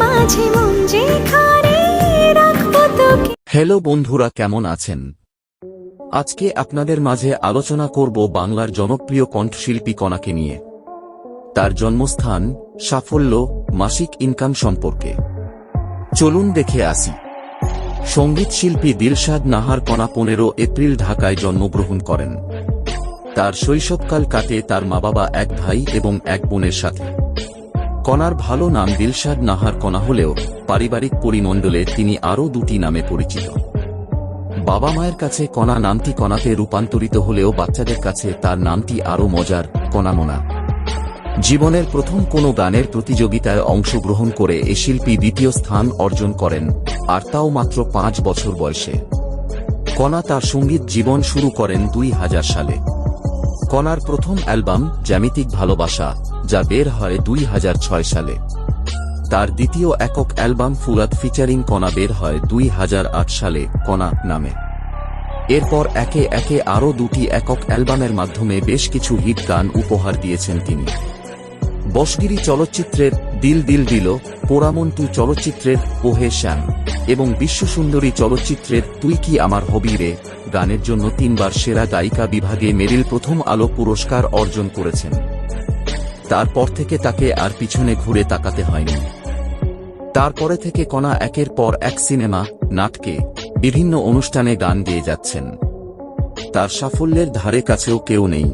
মাঝে মন যেখানে রাখবো তোকে। হ্যালো বন্ধুরা, কেমন আছেন? আজকে আপনাদের মাঝে আলোচনা করব বাংলার জনপ্রিয় কণ্ঠশিল্পী কণাকে নিয়ে, তার জন্মস্থান, সাফল্য, মাসিক ইনকাম সম্পর্কে। চলুন দেখে আসি। সঙ্গীতশিল্পী দিলশাদ নাহার কণা 15 এপ্রিল ঢাকায় জন্মগ্রহণ করেন। তার শৈশবকাল কাটে তার মা বাবা, এক ভাই এবং এক বোনের সাথে। কণার ভালো নাম দিলশাদ নাহার কণা হলেও পারিবারিক পরিমণ্ডলে তিনি আরও দুটি নামে পরিচিত। বাবা মায়ের কাছে কণা নামটি কণাতে রূপান্তরিত হলেও বাচ্চাদের কাছে তার নামটি আরও মজার, কণামোনা। জীবনের প্রথম কোনো গানের প্রতিযোগিতায় অংশগ্রহণ করে এ শিল্পী দ্বিতীয় স্থান অর্জন করেন, আর তাও মাত্র 5 বছর বয়সে। কণা তার সঙ্গীত জীবন শুরু করেন 2000 সালে। কণার প্রথম অ্যালবাম জ্যামিতিক ভালোবাসা, যা বের হয় 2006 সালে। তার দ্বিতীয় একক অ্যালবাম ফুরাত ফিচারিং কণা বের হয় 2008 সালে কণা নামে। এরপর একে একে আরও দুটি একক অ্যালবামের মাধ্যমে বেশ কিছু হিট গান উপহার দিয়েছেন তিনি। বসগিরি চলচ্চিত্রের দিল দিল দিল, পোড়ামন 2 চলচ্চিত্রের ওহে শ্যাম এবং বিশ্বসুন্দরী চলচ্চিত্রের তুই কি আমার হবি রে গানের জন্য 3 বার সেরা গায়িকা বিভাগে মেরিল প্রথম আলো পুরস্কার অর্জন করেছেন। তারপর থেকে তাকে আর পিছনে ঘুরে তাকাতে হয়নি। তারপরে থেকে কণা একের পর এক সিনেমা, নাটকে, বিভিন্ন অনুষ্ঠানে গান গেয়ে যাচ্ছেন। তার সাফল্যের ধারে কাছেও কেউ নেই।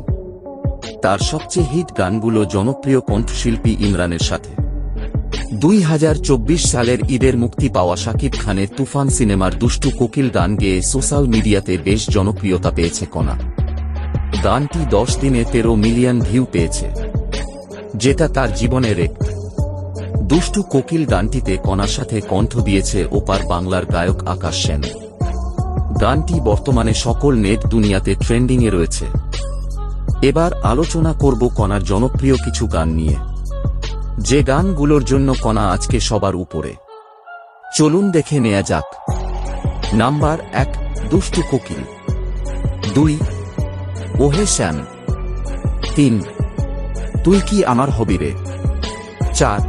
তার সবচেয়ে হিট গানগুলো জনপ্রিয় কণ্ঠশিল্পী ইমরানের সাথে। 2024 সালের ঈদের মুক্তি পাওয়া শাকিব খানের তুফান সিনেমার দুষ্টু কোকিল গান গেয়ে সোশ্যাল মিডিয়াতে বেশ জনপ্রিয়তা পেয়েছে কণা। গানটি 10 দিনে 13 মিলিয়ন ভিউ পেয়েছে, যেটা তার জীবনের রেকর্ড। দুষ্টু কোকিল গানটিতে কণার সাথে কণ্ঠ দিয়েছে ওপার বাংলার গায়ক আকাশ সেন। গানটি বর্তমানে সকল নেট দুনিয়াতে ট্রেন্ডিংয়ে রয়েছে। এবার আলোচনা করব কণার জনপ্রিয় কিছু গান নিয়ে, যে গানগুলোর জন্য কণা আজকে সবার উপরে। চলুন দেখে নেয়া যাক। নাম্বার 1, দুষ্টু কোকিল। 2, ওহে শ্যাম। 3, তুই কি আমার হবি রে। 4,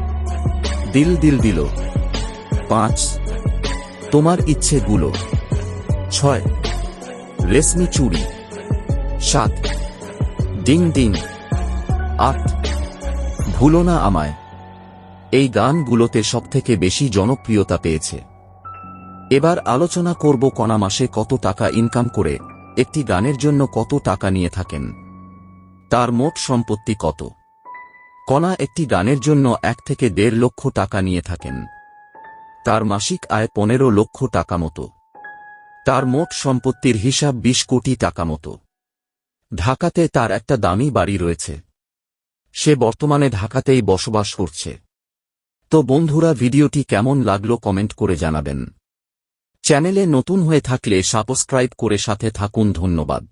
দিল দিল দিল। 5, তোমার ইচ্ছেগুলো। 6, রেশমি চুড়ি। 7, ডিং ডিং। 8, ভুলো না আমায়। এই গানগুলোতে সবথেকে বেশি জনপ্রিয়তা পেয়েছে। এবার আলোচনা করব কণা মাসে কত টাকা ইনকাম করে, একটি গানের জন্য কত টাকা নিয়ে থাকেন, তার মোট সম্পত্তি কত। কণা একটি গানের জন্য 1 থেকে 1.5 লক্ষ টাকা নিয়ে থাকেন। তার মাসিক আয় 15 লক্ষ টাকা মতো। তার মোট সম্পত্তির হিসাব 20 কোটি টাকা মতো। ঢাকাতে তার একটা দামি বাড়ি রয়েছে। সে বর্তমানে ঢাকাতেই বসবাস করছে। তো বন্ধুরা, ভিডিওটি কেমন লাগলো কমেন্ট করে জানাবেন। চ্যানেলে নতুন হয়ে থাকলে সাবস্ক্রাইব করে সাথে থাকুন। ধন্যবাদ।